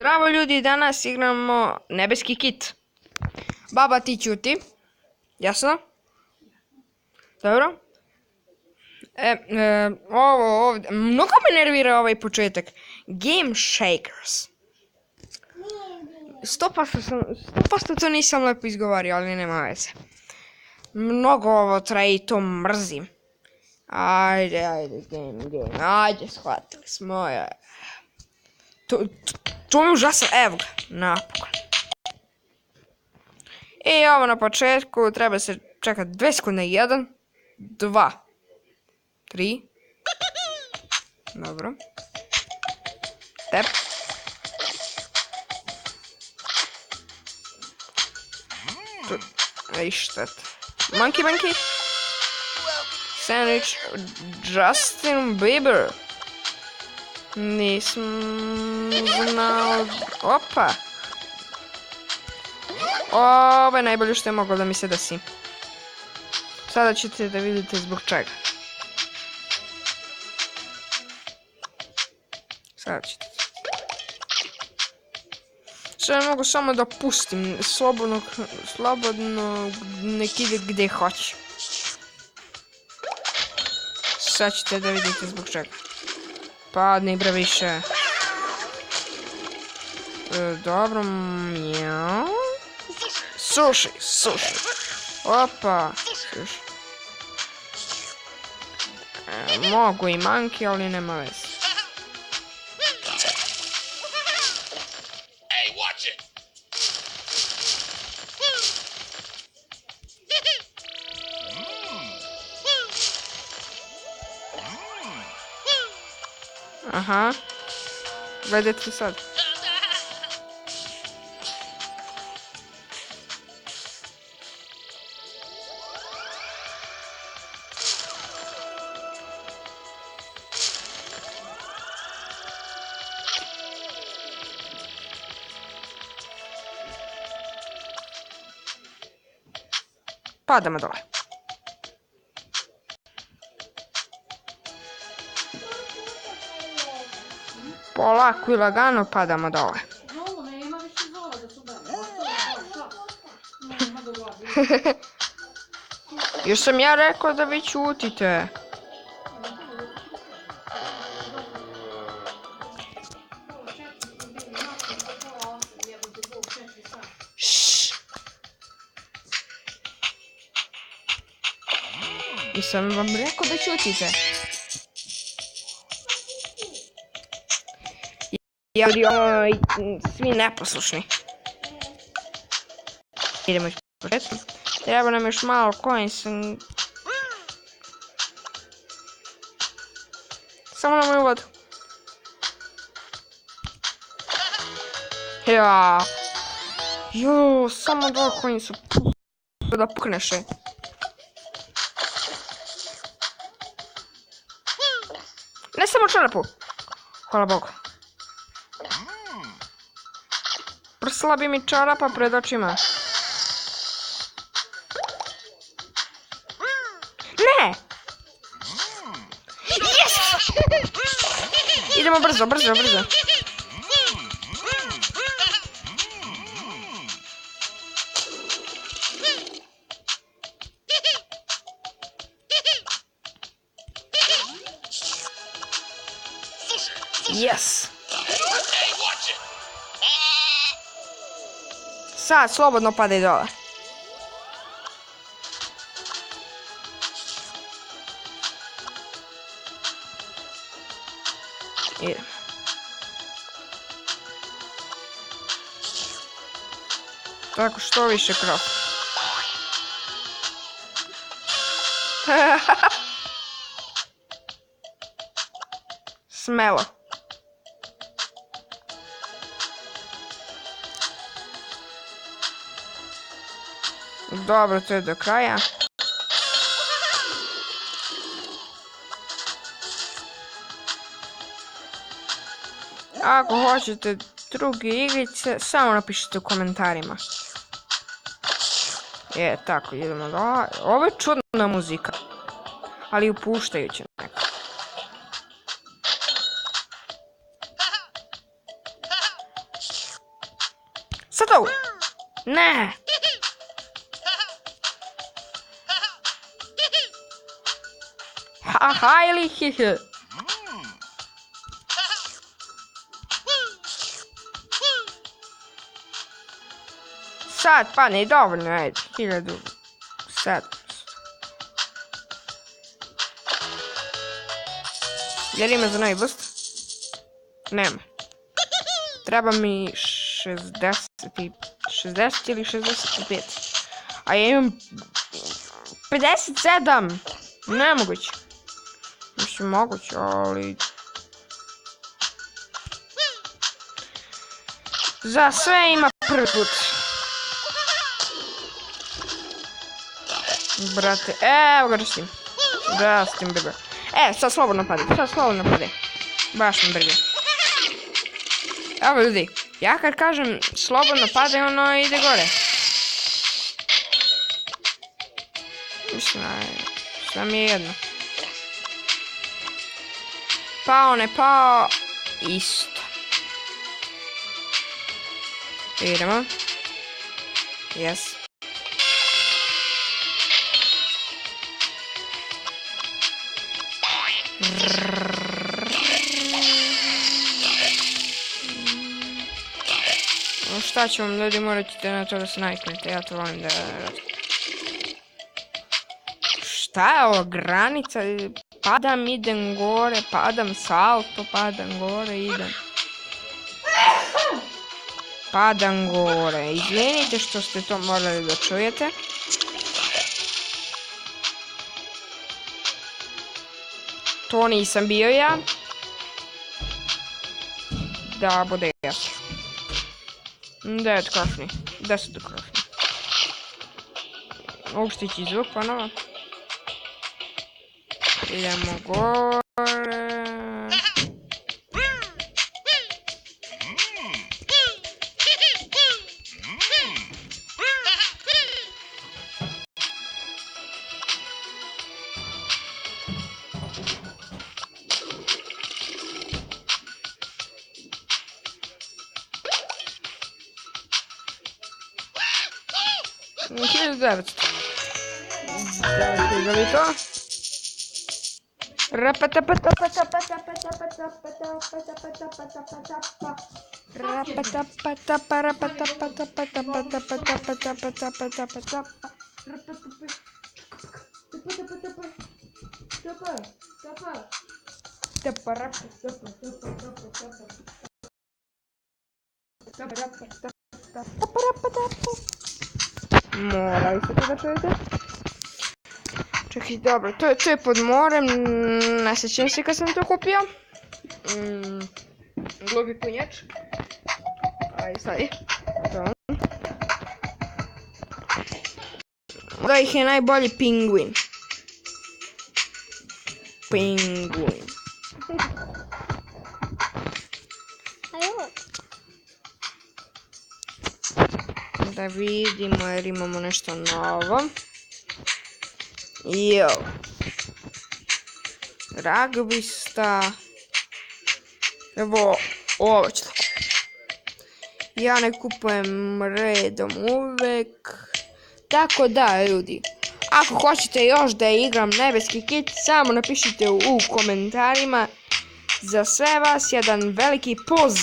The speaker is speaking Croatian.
Zdravo ljudi, danas igramo nebeski kit. Baba, ti ćuti. Jasno? Dobro. Ovo ovdje, mnogo me nervira ovaj početak. Game Shakers. 100% to nisam lepo izgovorio, ali nema veze. Mnogo ovo traje i to mrzim. Ajde, game. Ajde, shvatili smo. To mi je užasno, evo ga, napokon. I ovo na početku treba se čekati 2 sekunde, 1, 2, 3. Dobro. Tep. Ej, štet. Monkey. Sandwich, Justin Bieber. Nisam znao... Opa! Ovo je najbolje što je moglo da mi se desi. Sada ćete da vidite zbog čega. Sada ćete. Sada mogu samo da pustim. Slobodno nek ide gdje hoće. Sada ćete da vidite zbog čega. Padni bre više. Dobro, mjau. Suši. Opa. Suši. Mogu i manki, ali nema veze. Aha. Gledajte sad. Padamo dole. Polako i lagano padamo dole. Još sam ja rekao da vi ćutite. I sam vam rekao da ćutite. Svi neposlušni. Idemo iz početka. Treba nam još malo coins. Samo na moju vodu. Ja. Jo, samo 2 coinsa. Da pukneš je. Ne samo čarapu. Hvala Bogu. Slabi mi čarapa pred očima. Ne! Yes! Idemo brzo. Yes! Sad, slobodno padaj dole. Idemo. Tako, što više krov. Smelo. Dobro, to je do kraja. Ako hoćete druge igrice, samo napišite u komentarima. Tako, idemo do... Ovo je čudna muzika, ali upuštajuća neka. Sad ovo! Ne! Ha ili hihi. Sad padne dovoljno, ajde, 1700. Jer ima za novi boost? Nema. Treba mi 60 ili 65. A ja imam 57. Nemoguće. Mislim moguće, ali... Za sve ima prvi put. Brate, evo ga rastim. Rastim, bebe. Sad slobodno pade, Baš mi brige. Evo ljudi, ja kad kažem slobodno pade, ono ide gore. Mislim, sve mi je jedno. Pao, ne pao, isto. Idemo. Yes. Šta ću vam ljudi, morat ćete na to da se naviknete, ja to volim da... Šta je ovo, granica? Padam, idem gore, padam salto, padam gore, idem. Padam gore, izvinite što ste to morali da čujete. To nisam bio ja. Da bude jasno. 9 krošni, 10 krošni. Uštići zvuk ponovo. Idemo gore. Gledali to? Morali ste to da čujete? Čekaj, dobro, to je pod morem, ne sjećam se kad sam to kupio. Glupi punjač. Ajde, stavi. Da ih je najbolji pingvin. Pingvin. Da vidimo jer imamo nešto novo. Jo. Ragbista. Evo, ovo ću tako. Ja ne kupujem redom uvek. Tako da, ljudi. Ako hoćete još da igram nebeski kit, samo napišite u komentarima. Za sve vas jedan veliki poz.